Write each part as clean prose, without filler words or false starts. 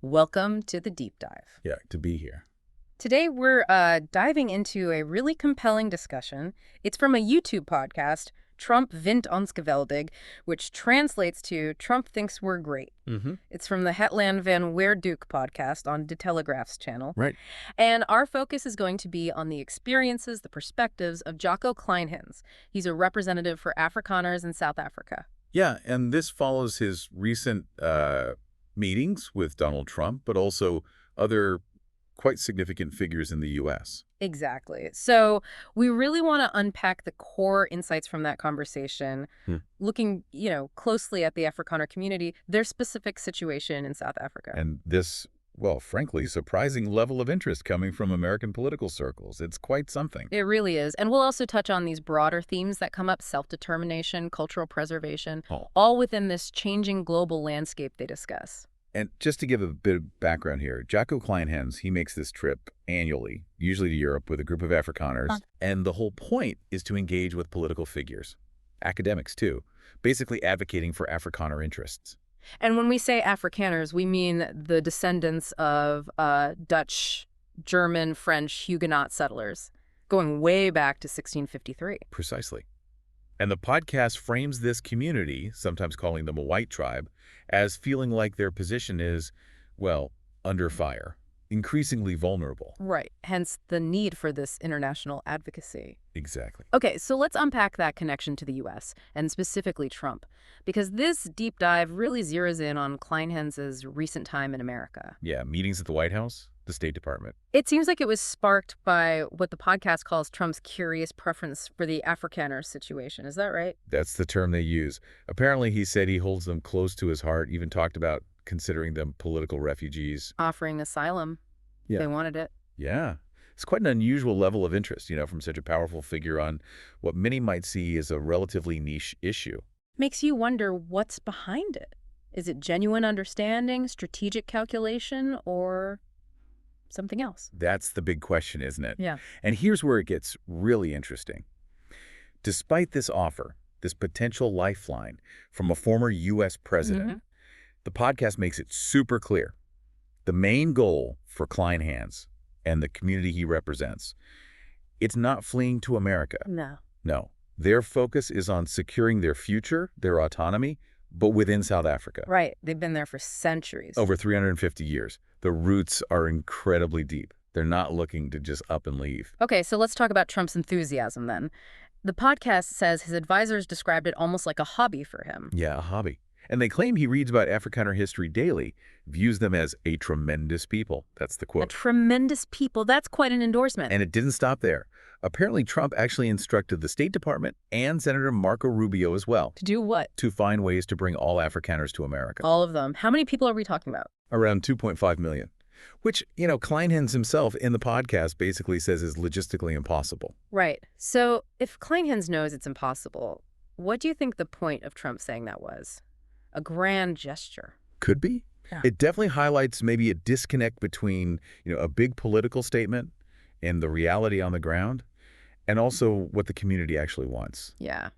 Welcome to the deep dive. Yeah, to be here. Today we're diving into a really compelling discussion. It's from a YouTube podcast, Trump vindt ons geweldig, which translates to Trump thinks we're great. It's from the Hetland van Weerduke podcast on De Telegraph's channel. Right. And our focus is going to be on the experiences, the perspectives of Jacco Kleinhans. He's a representative for Afrikaners in South Africa. Yeah, and this follows his recent meetings with Donald Trump, but also other quite significant figures in the U.S. Exactly. So we really want to unpack the core insights from that conversation, looking, closely at the Afrikaner community, their specific situation in South Africa. And this, well, frankly, surprising level of interest coming from American political circles. It's quite something. It really is. And we'll also touch on these broader themes that come up, self-determination, cultural preservation, all within this changing global landscape they discuss. And just to give a bit of background here, Jacco Kleinhans, he makes this trip annually, usually to Europe with a group of Afrikaners. And the whole point is to engage with political figures, academics too, basically advocating for Afrikaner interests. And when we say Afrikaners, we mean the descendants of Dutch, German, French Huguenot settlers, going way back to 1653. Precisely. And the podcast frames this community, sometimes calling them a white tribe, as feeling like their position is, well, under fire, increasingly vulnerable. Right. Hence the need for this international advocacy. Exactly. Okay, so let's unpack that connection to the U.S., and specifically Trump, because this deep dive really zeroes in on Kleinhans's recent time in America. Yeah, meetings at the White House, the State Department. It seems like it was sparked by what the podcast calls Trump's curious preference for the Afrikaner situation. Is that right? That's the term they use. Apparently, he said he holds them close to his heart, even talked about considering them political refugees. Offering asylum. Yeah. They wanted it. Yeah. It's quite an unusual level of interest, from such a powerful figure on what many might see as a relatively niche issue. Makes you wonder what's behind it. Is it genuine understanding, strategic calculation, or something else? That's the big question, isn't it? Yeah. And here's where it gets really interesting. Despite this offer, this potential lifeline from a former U.S. president, the podcast makes it super clear. The main goal for Kleinhans and the community he represents, it's not fleeing to America. No. Their focus is on securing their future, their autonomy, but within South Africa. Right. They've been there for centuries. Over 350 years. The roots are incredibly deep. They're not looking to just up and leave. Okay, so let's talk about Trump's enthusiasm then. The podcast says his advisors described it almost like a hobby for him. Yeah, a hobby. And they claim he reads about Afrikaner history daily, views them as a tremendous people. That's the quote. A tremendous people. That's quite an endorsement. And it didn't stop there. Apparently, Trump actually instructed the State Department and Senator Marco Rubio as well. To do what? To find ways to bring all Afrikaners to America. All of them. How many people are we talking about? Around 2.5 million. Which, Kleinhans himself in the podcast basically says is logistically impossible. Right. So if Kleinhans knows it's impossible, what do you think the point of Trump saying that was? A grand gesture. Could be. Yeah. It definitely highlights maybe a disconnect between, a big political statement and the reality on the ground, and also what the community actually wants. Yeah.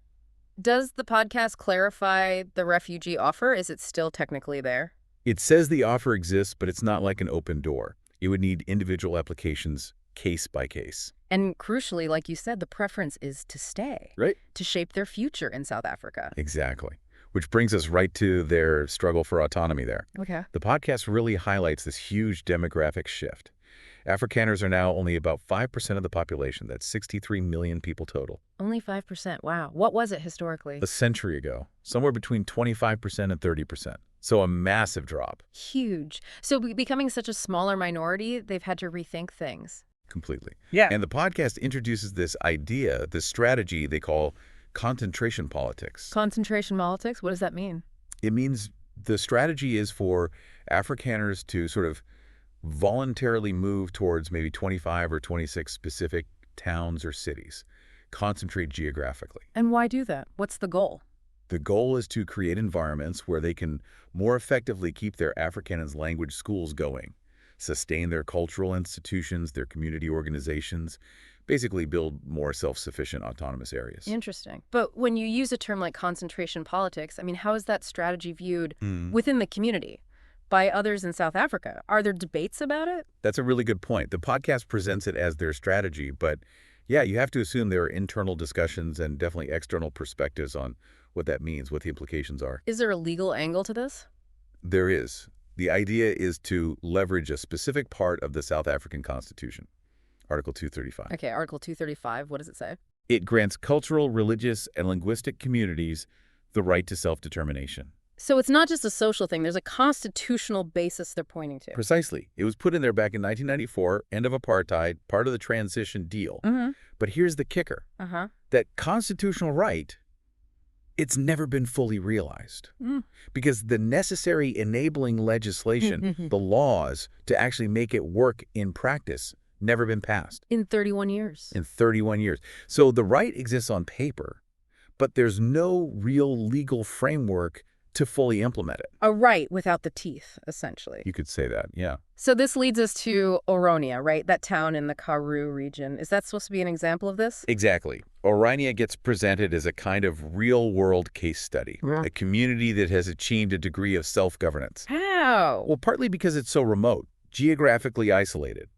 Does the podcast clarify the refugee offer? Is it still technically there? It says the offer exists, but it's not like an open door. It would need individual applications, case by case. And crucially, like you said, the preference is to stay. Right. To shape their future in South Africa. Exactly. Which brings us right to their struggle for autonomy there. Okay. The podcast really highlights this huge demographic shift. Afrikaners are now only about 5% of the population. That's 63 million people total. Only 5%. Wow. What was it historically? A century ago, somewhere between 25% and 30%. So a massive drop. Huge. So becoming such a smaller minority, they've had to rethink things. Completely. Yeah. And the podcast introduces this idea, this strategy they call concentration politics. Concentration politics? What does that mean? It means the strategy is for Afrikaners to sort of voluntarily move towards maybe 25 or 26 specific towns or cities, concentrate geographically. And why do that? What's the goal? The goal is to create environments where they can more effectively keep their Afrikaans language schools going, sustain their cultural institutions, their community organizations, basically build more self-sufficient autonomous areas. Interesting. But when you use a term like concentration politics, I mean, how is that strategy viewed within the community? by others in South Africa. Are there debates about it? That's a really good point. The podcast presents it as their strategy, but yeah, you have to assume there are internal discussions and definitely external perspectives on what that means, what the implications are. Is there a legal angle to this? There is. The idea is to leverage a specific part of the South African Constitution, Article 235. Okay, Article 235, what does it say? It grants cultural, religious, and linguistic communities the right to self-determination. So it's not just a social thing. There's a constitutional basis they're pointing to. Precisely. It was put in there back in 1994, end of apartheid, part of the transition deal. Mm-hmm. But here's the kicker. Uh-huh. That constitutional right, it's never been fully realized. Because the necessary enabling legislation, the laws to actually make it work in practice, never been passed. In 31 years. In 31 years. So the right exists on paper, but there's no real legal framework to fully implement it. A right without the teeth, essentially. You could say that, yeah. So this leads us to Oronia, right? That town in the Karoo region. Is that supposed to be an example of this? Exactly. Orania gets presented as a kind of real-world case study, a community that has achieved a degree of self-governance. How? Well, partly because it's so remote, geographically isolated.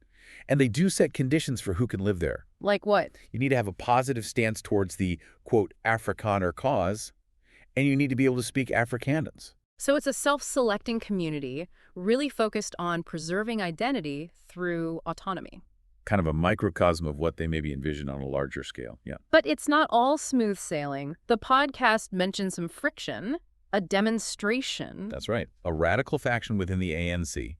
And they do set conditions for who can live there. Like what? You need to have a positive stance towards the, quote, Afrikaner cause, and you need to be able to speak Afrikaners. So it's a self-selecting community really focused on preserving identity through autonomy. Kind of a microcosm of what they maybe envision on a larger scale, yeah. But it's not all smooth sailing. The podcast mentions some friction, a demonstration. That's right. A radical faction within the ANC,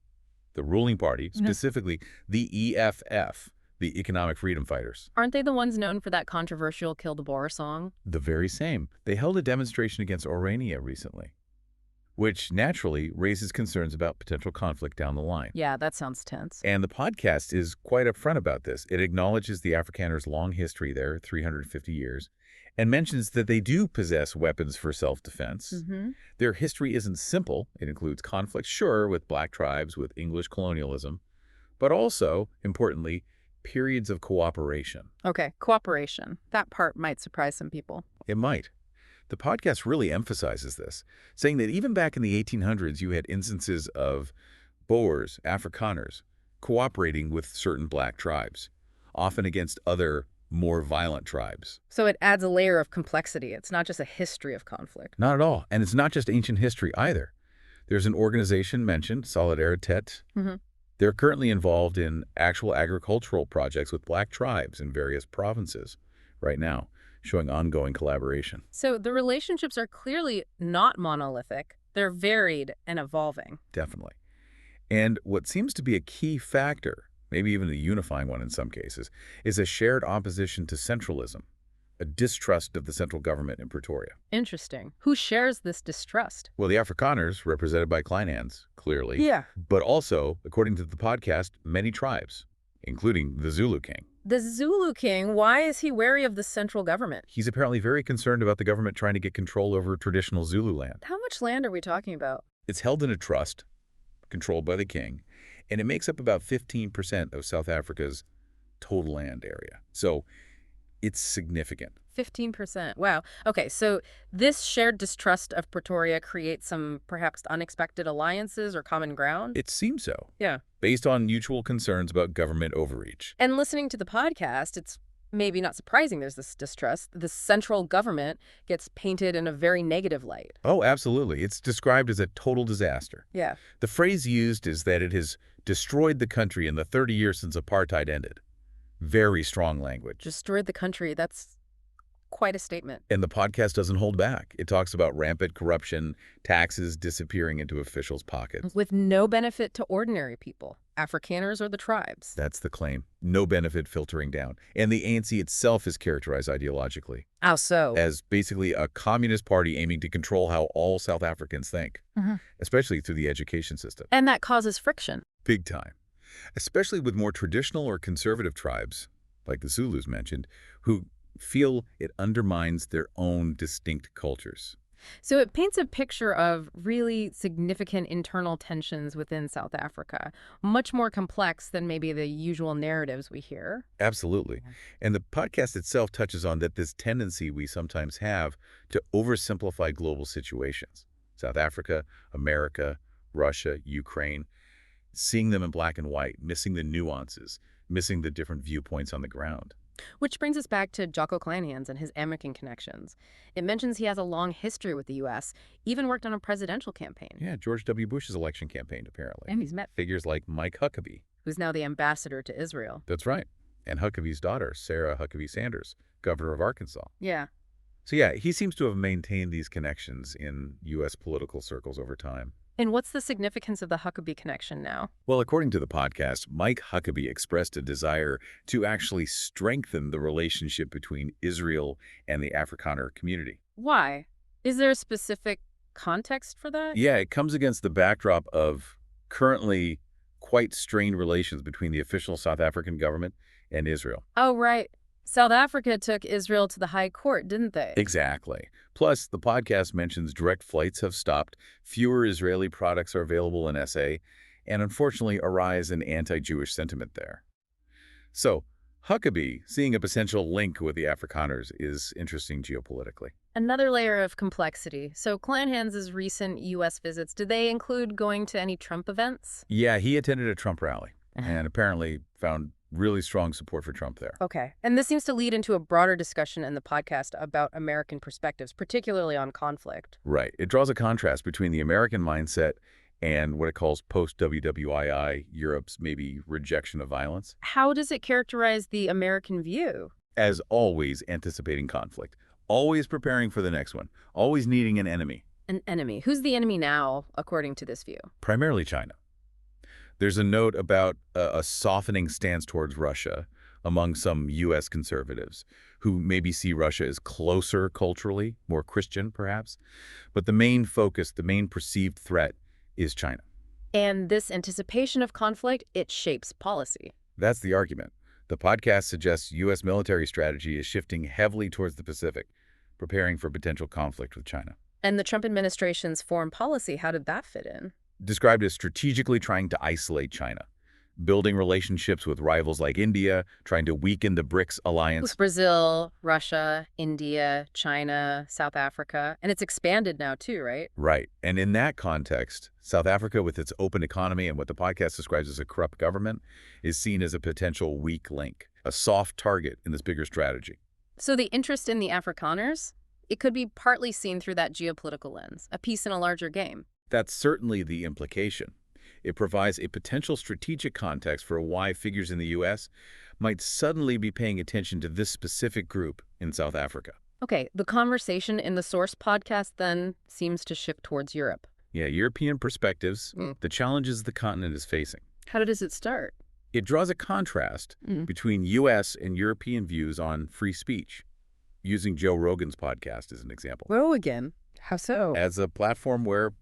the ruling party, specifically the EFF, the Economic Freedom Fighters. Aren't they the ones known for that controversial Kill the Boer song? The very same. They held a demonstration against Orania recently, which naturally raises concerns about potential conflict down the line. Yeah, that sounds tense. And the podcast is quite upfront about this. It acknowledges the Afrikaners' long history there, 350 years, and mentions that they do possess weapons for self-defense. Their history isn't simple. It includes conflict, sure, with black tribes, with English colonialism, but also, importantly, periods of cooperation. Okay, cooperation. That part might surprise some people. It might. The podcast really emphasizes this, saying that even back in the 1800s, you had instances of Boers, Afrikaners, cooperating with certain black tribes, often against other, more violent tribes. So it adds a layer of complexity. It's not just a history of conflict. Not at all. And it's not just ancient history either. There's an organization mentioned, Solidariteit. They're currently involved in actual agricultural projects with black tribes in various provinces right now, showing ongoing collaboration. So the relationships are clearly not monolithic. They're varied and evolving. Definitely. And what seems to be a key factor, maybe even a unifying one in some cases, is a shared opposition to centralism, a distrust of the central government in Pretoria. Interesting. Who shares this distrust? Well, the Afrikaners, represented by Kleinhans, clearly. Yeah. But also, according to the podcast, many tribes, including the Zulu king. The Zulu king, why is he wary of the central government? He's apparently very concerned about the government trying to get control over traditional Zulu land. How much land are we talking about? It's held in a trust, controlled by the king, and it makes up about 15% of South Africa's total land area. So it's significant. 15%. Wow. Okay, so this shared distrust of Pretoria creates some perhaps unexpected alliances or common ground? It seems so. Yeah. Based on mutual concerns about government overreach. And listening to the podcast, it's maybe not surprising there's this distrust. The central government gets painted in a very negative light. Oh, absolutely. It's described as a total disaster. Yeah. The phrase used is that it has destroyed the country in the 30 years since apartheid ended. Very strong language. Destroyed the country. That's quite a statement. And the podcast doesn't hold back. It talks about rampant corruption, taxes disappearing into officials' pockets. With no benefit to ordinary people, Afrikaners or the tribes. That's the claim. No benefit filtering down. And the ANC itself is characterized ideologically. How so? As basically a communist party aiming to control how all South Africans think, especially through the education system. And that causes friction. Big time. Especially with more traditional or conservative tribes, like the Zulus mentioned, who feel it undermines their own distinct cultures. So it paints a picture of really significant internal tensions within South Africa, much more complex than maybe the usual narratives we hear. Absolutely. And the podcast itself touches on that this tendency we sometimes have to oversimplify global situations. South Africa, America, Russia, Ukraine, seeing them in black and white, missing the nuances, missing the different viewpoints on the ground. Which brings us back to Jocko Kleinhans and his American connections. It mentions he has a long history with the U.S., even worked on a presidential campaign. Yeah, George W. Bush's election campaign, apparently. And he's met Figures like Mike Huckabee. who's now the ambassador to Israel. That's right. And Huckabee's daughter, Sarah Huckabee Sanders, governor of Arkansas. Yeah. So yeah, he seems to have maintained these connections in U.S. political circles over time. And what's the significance of the Huckabee connection now? Well, according to the podcast, Mike Huckabee expressed a desire to actually strengthen the relationship between Israel and the Afrikaner community. Why? Is there a specific context for that? Yeah, it comes against the backdrop of currently quite strained relations between the official South African government and Israel. Oh, right. South Africa took Israel to the high court, didn't they? Exactly. Plus, the podcast mentions direct flights have stopped, fewer Israeli products are available in SA, and unfortunately a rise in anti-Jewish sentiment there. So, Huckabee seeing a potential link with the Afrikaners is interesting geopolitically. Another layer of complexity. So Kleinhans's recent U.S. visits, did they include going to any Trump events? Yeah, he attended a Trump rally and apparently found really strong support for Trump there. Okay. And this seems to lead into a broader discussion in the podcast about American perspectives, particularly on conflict. Right. It draws a contrast between the American mindset and what it calls post-WWII, Europe's maybe rejection of violence. How does it characterize the American view? As always, anticipating conflict, always preparing for the next one, always needing an enemy. An enemy. Who's the enemy now, according to this view? Primarily China. There's a note about a softening stance towards Russia among some U.S. conservatives who maybe see Russia as closer culturally, more Christian perhaps. But the main focus, the main perceived threat is China. And this anticipation of conflict, it shapes policy. That's the argument. The podcast suggests U.S. military strategy is shifting heavily towards the Pacific, preparing for potential conflict with China. And the Trump administration's foreign policy, how did that fit in? Described as strategically trying to isolate China, building relationships with rivals like India, trying to weaken the BRICS alliance. Brazil, Russia, India, China, South Africa, and it's expanded now too, right? Right. And in that context, South Africa, with its open economy and what the podcast describes as a corrupt government, is seen as a potential weak link, a soft target in this bigger strategy. So the interest in the Afrikaners, it could be partly seen through that geopolitical lens, a piece in a larger game. That's certainly the implication. It provides a potential strategic context for why figures in the U.S. might suddenly be paying attention to this specific group in South Africa. Okay, the conversation in the Source podcast then seems to shift towards Europe. Yeah, European perspectives, the challenges the continent is facing. How does it start? It draws a contrast between U.S. and European views on free speech, using Joe Rogan's podcast as an example. Whoa, again. How so? As a platform where,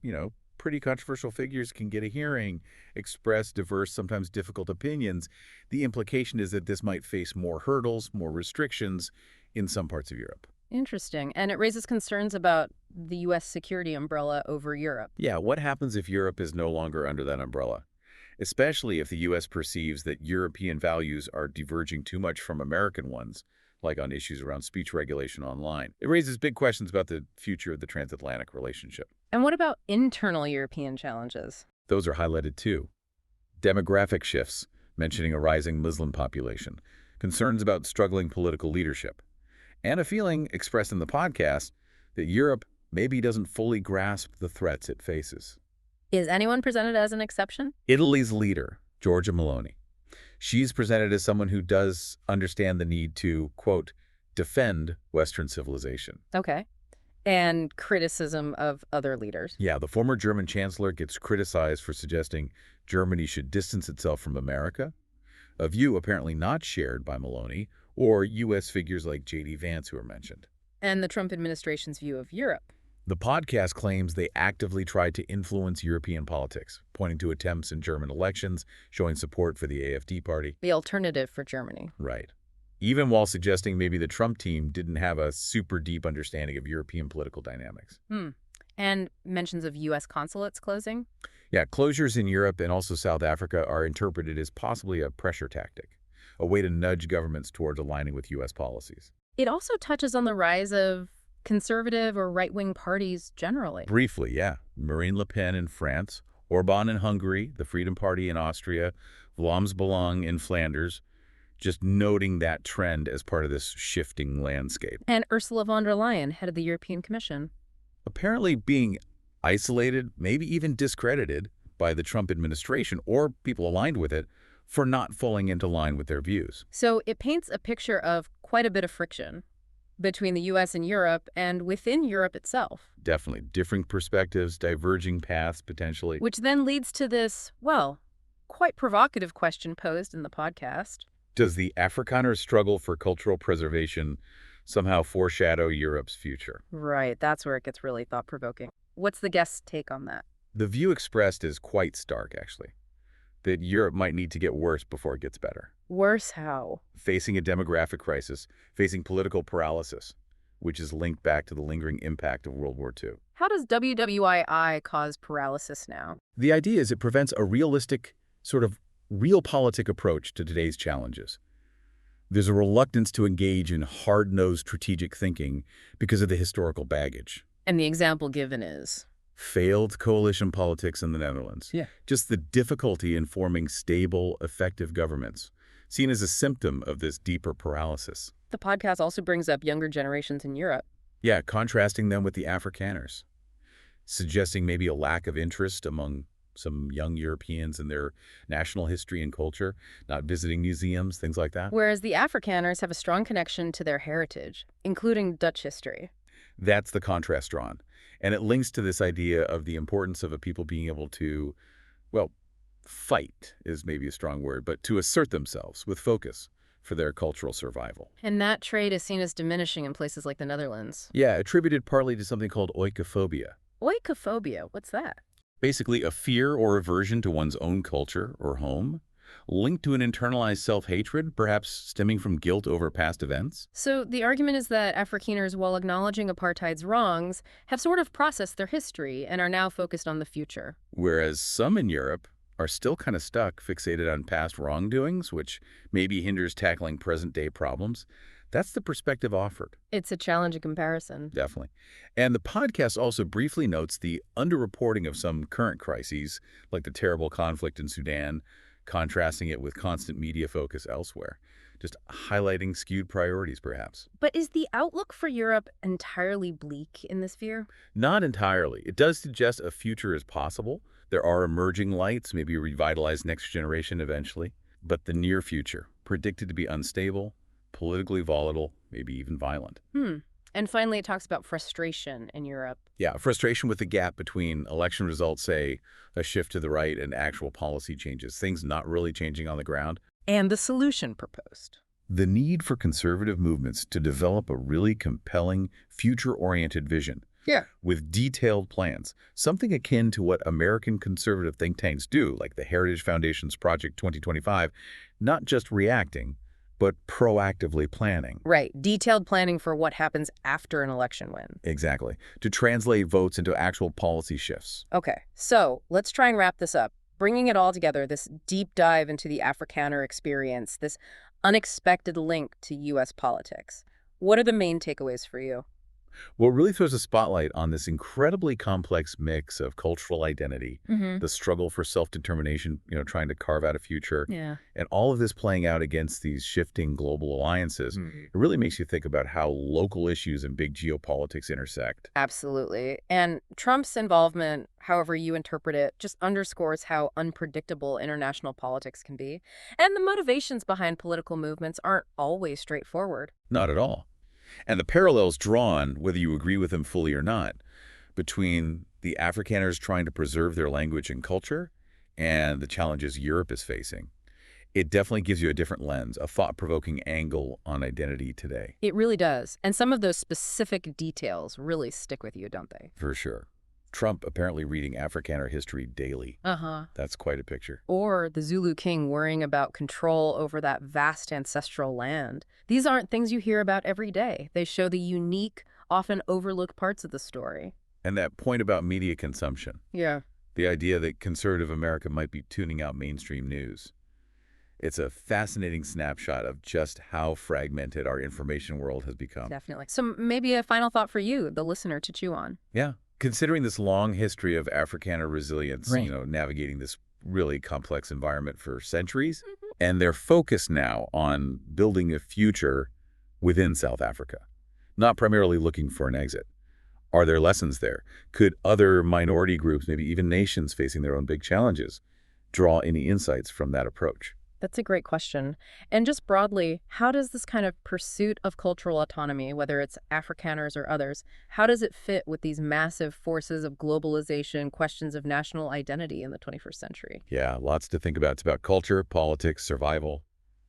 pretty controversial figures can get a hearing, express diverse, sometimes difficult opinions, the implication is that this might face more hurdles, more restrictions in some parts of Europe. Interesting. And it raises concerns about the U.S. security umbrella over Europe. Yeah, what happens if Europe is no longer under that umbrella? Especially if the U.S. perceives that European values are diverging too much from American ones, like on issues around speech regulation online. It raises big questions about the future of the transatlantic relationship. And what about internal European challenges? Those are highlighted too. Demographic shifts, mentioning a rising Muslim population, concerns about struggling political leadership, and a feeling expressed in the podcast that Europe maybe doesn't fully grasp the threats it faces. Is anyone presented as an exception? Italy's leader, Giorgia Meloni. She's presented as someone who does understand the need to, quote, defend Western civilization. Okay. And criticism of other leaders. Yeah, the former German chancellor gets criticized for suggesting Germany should distance itself from America, a view apparently not shared by Meloni or U.S. figures like J.D. Vance who are mentioned. And the Trump administration's view of Europe. The podcast claims they actively tried to influence European politics, pointing to attempts in German elections, showing support for the AfD party. The alternative for Germany. Right. Even while suggesting maybe the Trump team didn't have a super deep understanding of European political dynamics. And mentions of U.S. consulates closing? Yeah, closures in Europe and also South Africa are interpreted as possibly a pressure tactic, a way to nudge governments towards aligning with U.S. policies. It also touches on the rise of conservative or right-wing parties generally. Briefly, yeah. Marine Le Pen in France, Orban in Hungary, the Freedom Party in Austria, Vlaams in Flanders, just noting that trend as part of this shifting landscape. And Ursula von der Leyen, head of the European Commission. Apparently being isolated, maybe even discredited by the Trump administration or people aligned with it for not falling into line with their views. So it paints a picture of quite a bit of friction between the U.S. and Europe and within Europe itself. Definitely. Differing perspectives, diverging paths, potentially. Which then leads to this, well, quite provocative question posed in the podcast. Does the Afrikaners' struggle for cultural preservation somehow foreshadow Europe's future? Right, that's where it gets really thought-provoking. What's the guest's take on that? The view expressed is quite stark, actually, that Europe might need to get worse before it gets better. Worse how? Facing a demographic crisis, facing political paralysis, which is linked back to the lingering impact of World War II. How does WWII cause paralysis now? The idea is it prevents a realistic, sort of realpolitik approach to today's challenges. There's a reluctance to engage in hard-nosed strategic thinking because of the historical baggage. And the example given is? Failed coalition politics in the Netherlands. Yeah. Just the difficulty in forming stable, effective governments, seen as a symptom of this deeper paralysis. The podcast also brings up younger generations in Europe. Yeah, contrasting them with the Afrikaners, suggesting maybe a lack of interest among some young Europeans in their national history and culture, not visiting museums, things like that. Whereas the Afrikaners have a strong connection to their heritage, including Dutch history. That's the contrast drawn. And it links to this idea of the importance of a people being able to, well, fight is maybe a strong word, but to assert themselves with focus for their cultural survival. And that trait is seen as diminishing in places like the Netherlands. Yeah, attributed partly to something called oikophobia. Oikophobia, what's that? Basically, a fear or aversion to one's own culture or home, linked to an internalized self-hatred, perhaps stemming from guilt over past events. So the argument is that Afrikaners, while acknowledging apartheid's wrongs, have sort of processed their history and are now focused on the future. Whereas some in Europe are still kind of stuck, fixated on past wrongdoings, which maybe hinders tackling present-day problems. That's the perspective offered. It's a challenging comparison. Definitely. And the podcast also briefly notes the underreporting of some current crises, like the terrible conflict in Sudan, contrasting it with constant media focus elsewhere, just highlighting skewed priorities, perhaps. But is the outlook for Europe entirely bleak in this sphere? Not entirely. It does suggest a future is possible. There are emerging lights, maybe a revitalized next generation eventually. But the near future, predicted to be unstable, politically volatile, maybe even violent. And finally, it talks about frustration in Europe. Yeah, frustration with the gap between election results, say, a shift to the right, and actual policy changes, things not really changing on the ground. And the solution proposed. The need for conservative movements to develop a really compelling, future-oriented vision. Yeah. With detailed plans, something akin to what American conservative think tanks do, like the Heritage Foundation's Project 2025, not just reacting, but proactively planning. Right. Detailed planning for what happens after an election win. Exactly. To translate votes into actual policy shifts. Okay, so let's try and wrap this up. Bringing it all together, this deep dive into the Afrikaner experience, this unexpected link to U.S. politics. What are the main takeaways for you? Well, it really throws a spotlight on this incredibly complex mix of cultural identity, the struggle for self-determination, trying to carve out a future, and all of this playing out against these shifting global alliances. It really makes you think about how local issues and big geopolitics intersect. Absolutely. And Trump's involvement, however you interpret it, just underscores how unpredictable international politics can be. And the motivations behind political movements aren't always straightforward. Not at all. And the parallels drawn, whether you agree with them fully or not, between the Afrikaners trying to preserve their language and culture and the challenges Europe is facing, it definitely gives you a different lens, a thought-provoking angle on identity today. It really does. And some of those specific details really stick with you, don't they? For sure. Trump apparently reading Afrikaner history daily. That's quite a picture. Or the Zulu king worrying about control over that vast ancestral land. These aren't things you hear about every day. They show the unique, often overlooked parts of the story. And that point about media consumption. Yeah. The idea that conservative America might be tuning out mainstream news. It's a fascinating snapshot of just how fragmented our information world has become. Definitely. So maybe a final thought for you, the listener, to chew on. Yeah. Considering this long history of Afrikaner resilience, Right. navigating this really complex environment for centuries, and their focus now on building a future within South Africa, not primarily looking for an exit. Are there lessons there? Could other minority groups, maybe even nations facing their own big challenges, draw any insights from that approach? That's a great question. And just broadly, how does this kind of pursuit of cultural autonomy, whether it's Afrikaners or others, how does it fit with these massive forces of globalization, questions of national identity in the 21st century? Yeah, lots to think about. It's about culture, politics, survival,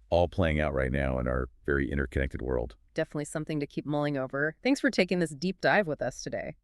all playing out right now in our very interconnected world. Definitely something to keep mulling over. Thanks for taking this deep dive with us today.